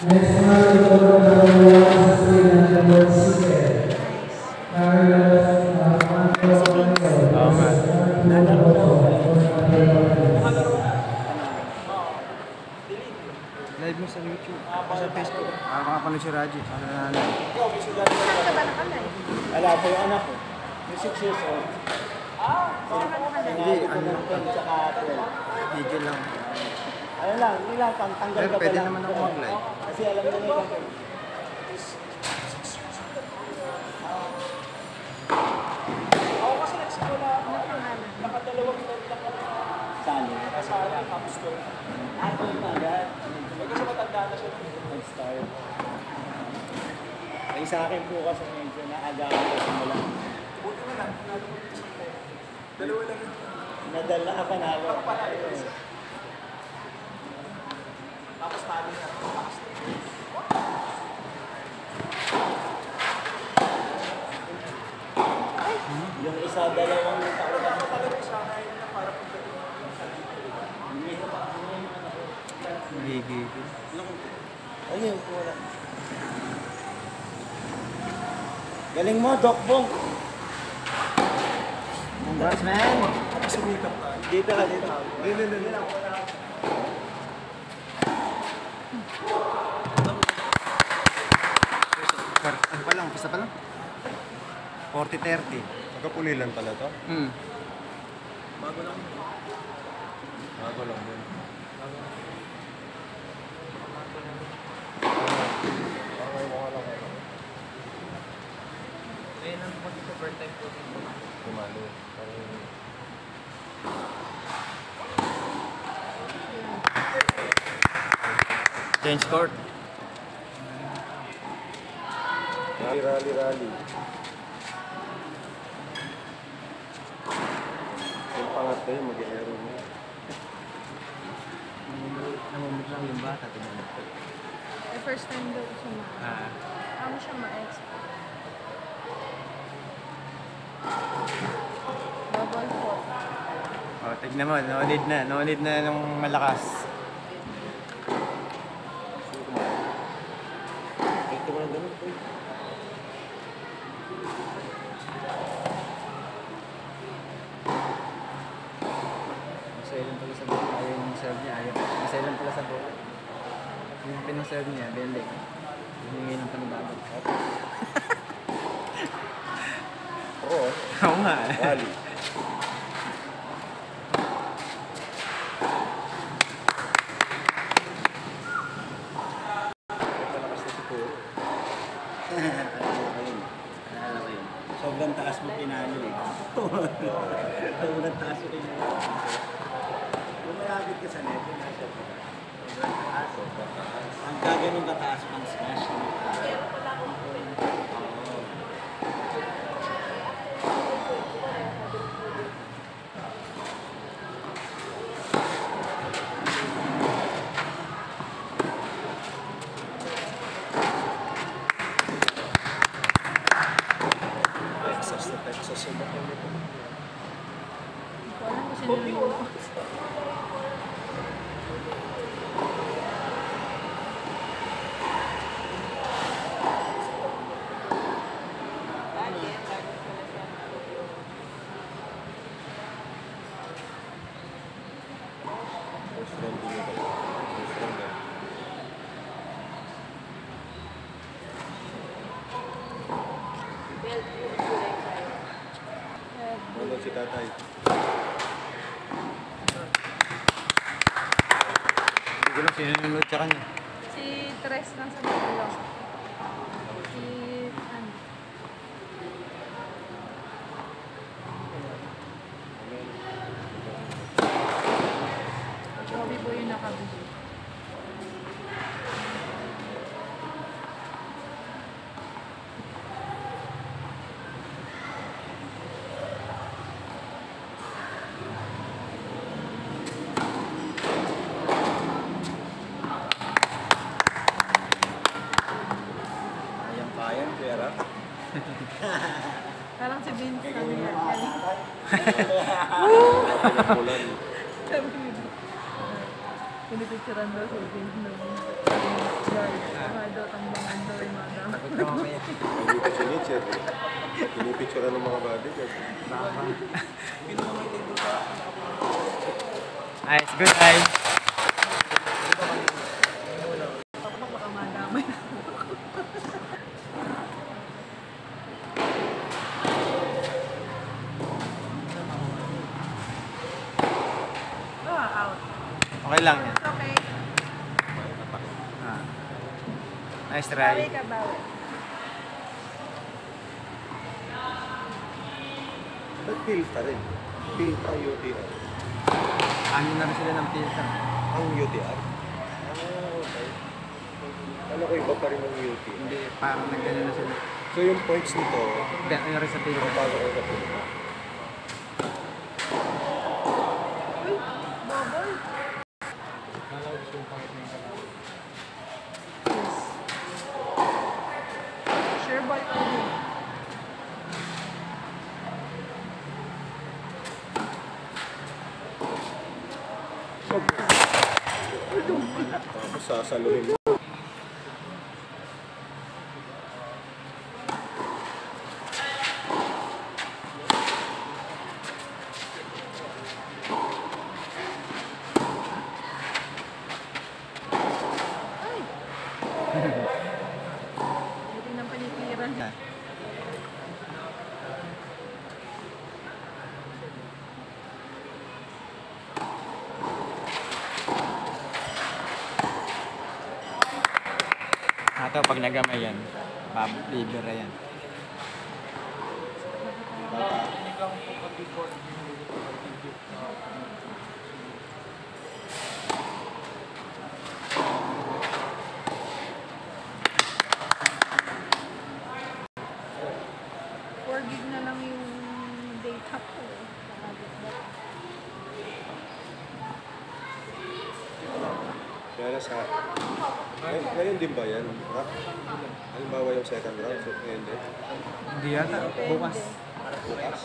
Next naman ito ang dalawa sa screen ng number 6. Carlos Armando Live mo sa YouTube, sa Facebook. Makapanood si Raji. Saan ka ba nakalive? Ala po yung anak ko. Yung 6 years old. Hindi, ano lang pa. Tsaka 12. Video lang. Ano lang, hindi lang, tanggal Pero ka pa pwede lang. naman ako mag-live. Kasi alam na nila. Ako kasi nagsimula ako. Nakadalawang taon lang kami. Sali. Kasali ang campus ko. Ako na agad. Kasi matanda na siya. Nag-start. Ay sa akin po kasi medyo naaga ako simula. Buti na lang. Dalawa lang yun. Nadala ka na ako. Tapos tali na. Yung isa, dalawang taon na. Talaga sa akin na para pagdating. Gigi. Ayun, wala. Galing mo, Doc Bong. Congrats, man. Sumikap ka. Dito ka, dito. Dito. Ano pa lang? Basta pa lang? 40-30. Magkapulilan pala to? Bago lang. Bago lang din. Ngayon ang mag-cover time po dito. Kumalo. Change court. Rally. Yung pangat kayo, mag-aero mo. Namumit lang yung bata. First time daw ko siya Paano siya ma-export? Double po. Oh, tignan mo. No need na nung malakas. Ito mo lang ganun. Masaya lang pala sa bola. Ayaw yung serve niya. Masaya lang pala sa bola. Yung pinang-serve niya, bending. Humingi ng panibago. Pro, Oo nga. rally. Malakas na si Puro. Naalala ko yun. Sobrang taas mo pinalo eh. Sobrang taas mo pinalo. Lumalapit ka sa net, nasa sobrang taas. Ang gaganon kataas pang smash. Texas yung bakit nito. Hindi ko alam kung sino yung First round din ito. First round din. Wala si tatay. Hindi ko lang sinunod sa kanya. si Tres lang sa dulo. Si ano? Bobby po yung nakabili. Ayang pera. Parang si Vincent yan. Pinapulan. Sabi niya. Pinipicturean daw si James na guard. Baka daw tambangan daw yung mga dami. Pagod ka mamaya. Hindi si Nietzsche. Pinipicture ng mga bodyguard. Nice, good night. Baka madamay. Out. Okay lang yan. Okay. Ah. Nice Bawi try. ka, bawi. Ba't PILTA rin? PILTA UTR. Ano na rin sila ng filter. Ang UTR? Okay. Ano ko iba pa rin ng UT? Hindi, parang nagganyan na sila. So yung points nito, Ano na rin sa filter. paano ko sa PILTA? Uy, bubble. Sure ball ka din. Tapos sasaluhin mo. Ay! Hindi nang panitiran. Ito, pag nagamay yan, bibira yan. Gig na lang yung data ko. Kaya sa... Ngayon din ba yan? Ha? Halimbawa yung second round, so ngayon din. Hindi yata, bukas. Bukas.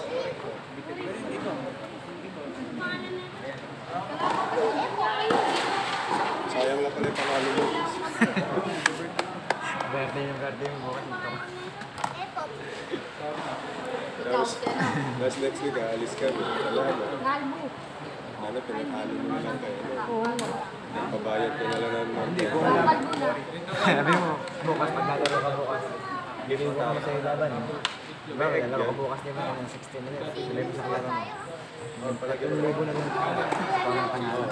Sayang lang pala yung panalo mo. Birthday yung bukas nito. Tapos next week, aalis ka. Wala na. Ano, pinatalo mo na lang kayo. Pabayad ko na lang ng Hindi, kung wala. Sabi mo, bukas maglalaro ka bukas. Gawin ko ako sa ilaban. Diba, maglalaro ka bukas diba ng 16 minutes. Sabi mo sa kalaro mo. Yung libo na lang para panalo.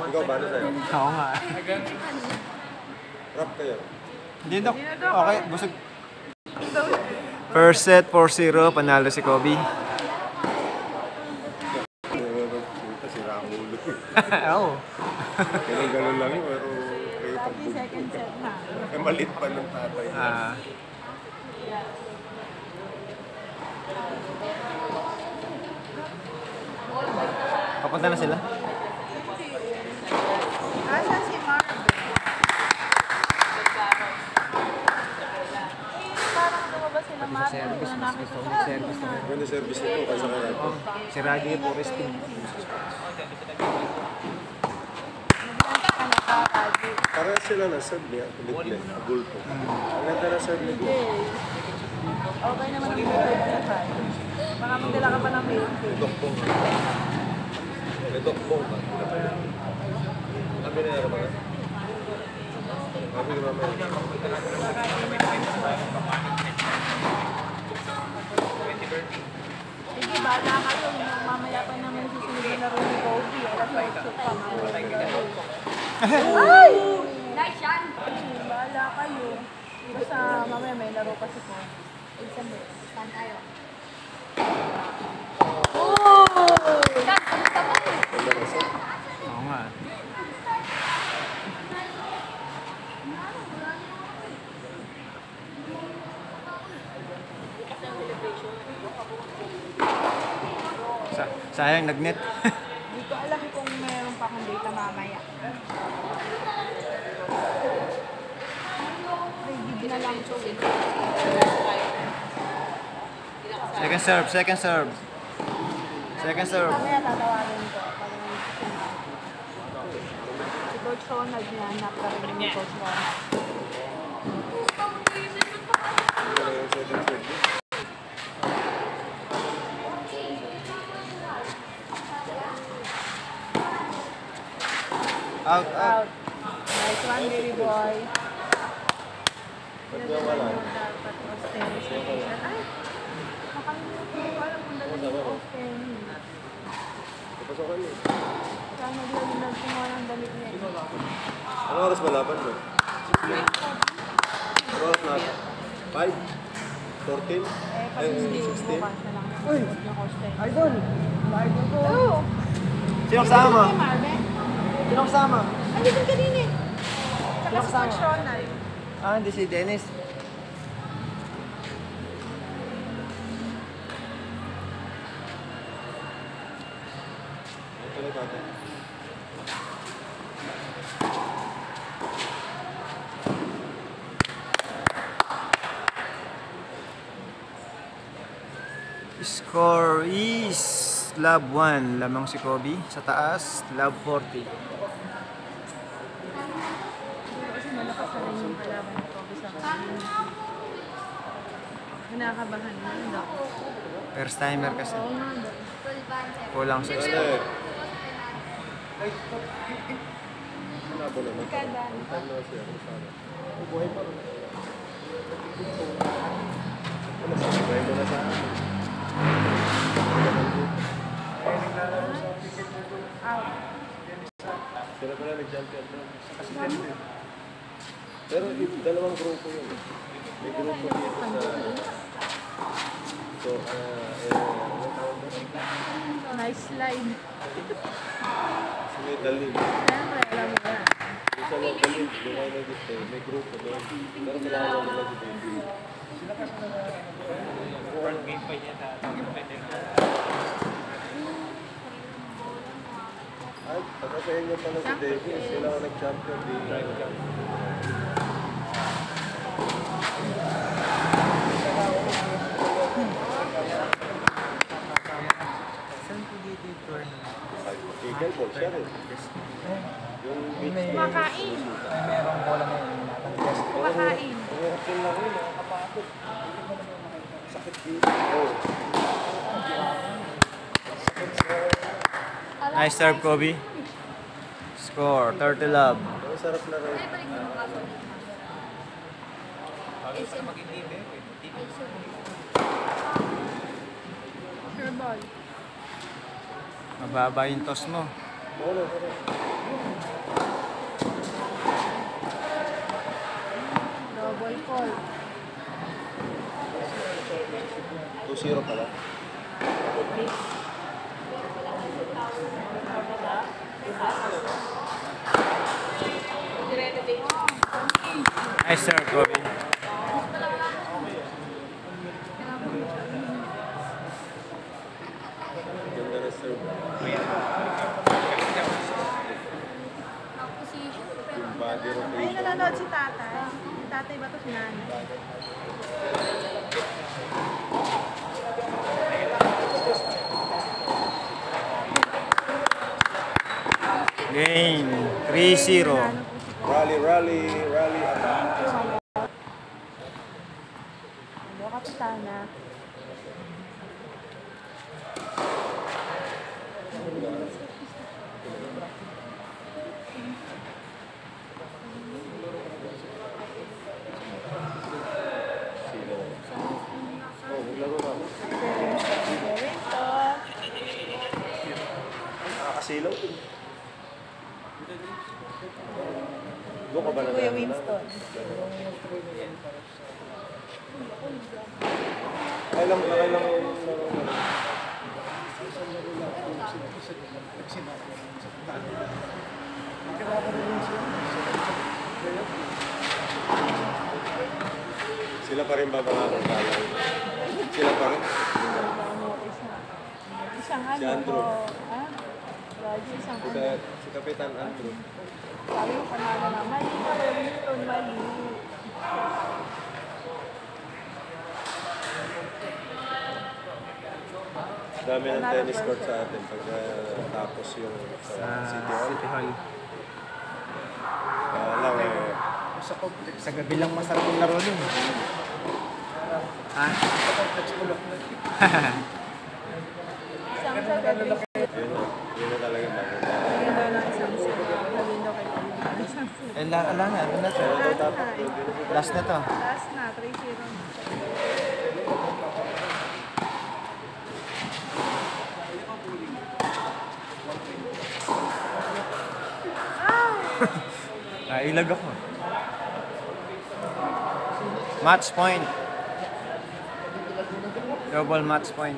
Ikaw, paano sa'yo? Oo nga. Rap kayo. Hindi, Dok. Okay, busog. First set, 4-0. Panalo si Kobe. Sira ang ulo. Oo. Ganun lang yun, pero kayo Happy second set na. malit pa ng tatay. Papunta na sila? Asa si Marvin? Parang lumabas sila Marvin. Service, Wala mas namin gusto sa ko service na. Ganda service nito kasi kaya. Si Raggy po resting. Naglanta ka na kakadi. Para sila na serve niya, ulit-ulit, bulto. Ang ganda na serve nito. Okay naman ang good na tayo. Baka magdala ka pa ng milk. Dokbong. May dokbong ba? Sabi na yan mga. Sabi na mamaya. Sige, bahala kayo. Mamaya pa naman susunod na laro ni Kobe. Alas 8 pa. Ay! Nice yan! Bahala kayo. Basta mamaya may laro pa si Kobe. Exam mo. Saan tayo? Oh! Saan? Kamusta po? Ganda na serve. Oo nga. Sayang, nag-net. Hindi ko alam kung meron pa akong data mamaya. Ay, gig na lang. Second serve, second serve. Second serve. Mamaya tatawarin ko. Pag may Ronald niya, anak na rin ni Coach Ronald. Hindi ka lang yung 7-3. Out, out. Out. Nice one, baby boy. Ba't nga wala? Dapat ostentation. Ay, nakalimutan ko. Alam kung dala yung osten. Papasokan niyo. Kaya naglalinag ko nga ng damit niya. Ano oras ba laban mo? Ano oras natin? 5? 14? Eh, kasi hindi 16? bukas na lang yung osten. Idol! Sino kasama? Marve? Sino kasama? Ano din kanina eh? Saka si Coach Ronald. Ah, hindi si Dennis. Ito lang natin. Score is Lab 1. Lamang si Kobe. Sa taas, Lab 40. Kasi malakas na rin yung kalaban ni Kobe sa akin. Kinakabahan na yun daw. First timer kasi. Oo nga daw. Kulang sa Ano score. eh? Malabo naman. Kada. Ang time na siya. Ano sana? Ano sa sabay mo na sa akin? Out. Sila pala nag-champion doon. Pero dalawang grupo yun. May grupo dito sa... So, ano tawag doon? Nice slide. Si may dalim. Siyempre, alam mo yan. Yung sa mga dalim, yung kayo nag-stay, may grupo doon. Pero kailangan mo nila dito. Ay, pagka sa inyo pala si Davis, sila ang nag-champion dito. Saan po dito yung tournament? Ay, pickleball siya rin. Yung beach na Kumakain. Merong bola na yung Kumakain. Ang hirap din lang yun, nakakapagod. Sakit dito. Oh. Nice serve, Kobe. Score, 30 love. Ang sarap na rin. Sure ball. Mababa yung toss mo. Ano? Double call. 2-0 pala. Nice serve, Kobe. Ganda na serve. Yung body Ay, rotation. nanonood si tatay. Si tatay ba ito si nanay? Game, 3-0. Rally, rally, rally. Hello, Kapitana. Sino? Oh, maglaro na ako. Nakakasilaw. Doon ka ba na Kuya Winston. Kailang sila pa rin ba mga kaya? Sila pa rin? Isang Si ano Andrew. ko. Ah? Roger, isang ano. Si Kapitan Andrew. Sabi ko panalo na. Mali ka, Kuya Winston, mali. Dami ng tennis court sa atin pag tapos yung Sa City Hall. City Hall. Sa complex. Sa gabi lang masarap yung laro nun. Ha? Sa complex mo lang. Isang sa gabi. Yun na talaga bago. Lagyan daw ng isang sa. Lagyan daw kay Pauline. Isang sa. Eh, ala nga, ano na to? Last na to. Last na, 3-0. Nailag ako. Match point. Double match point.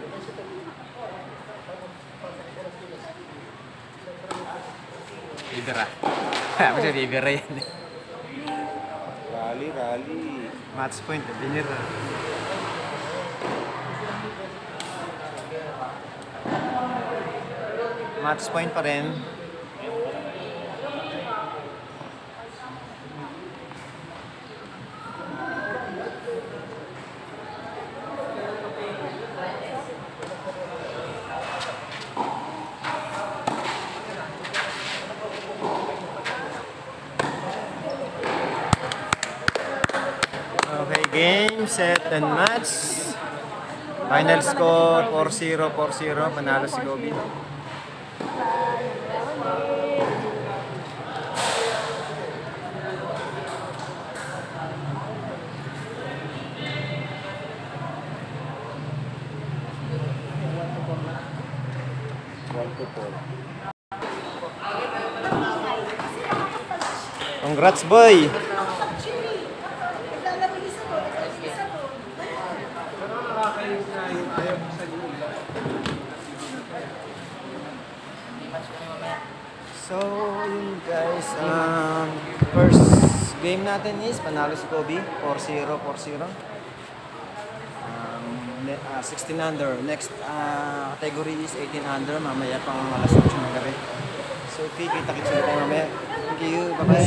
Ibera. Kasi Ibera yan. Rally. Match point, binira. Match point pa rin. Okay, game, set, and match. Final score, 4-0, 4-0. Panalo si Kobe. Congrats, boy! So, yun guys, first game natin is panalo si Kobe, 4-0, 4-0. 16 under. Next category is 18 under, mamaya pang alas 8 ng gabi. So, kita-kits ulit tayo mamaya. Thank you, bye-bye.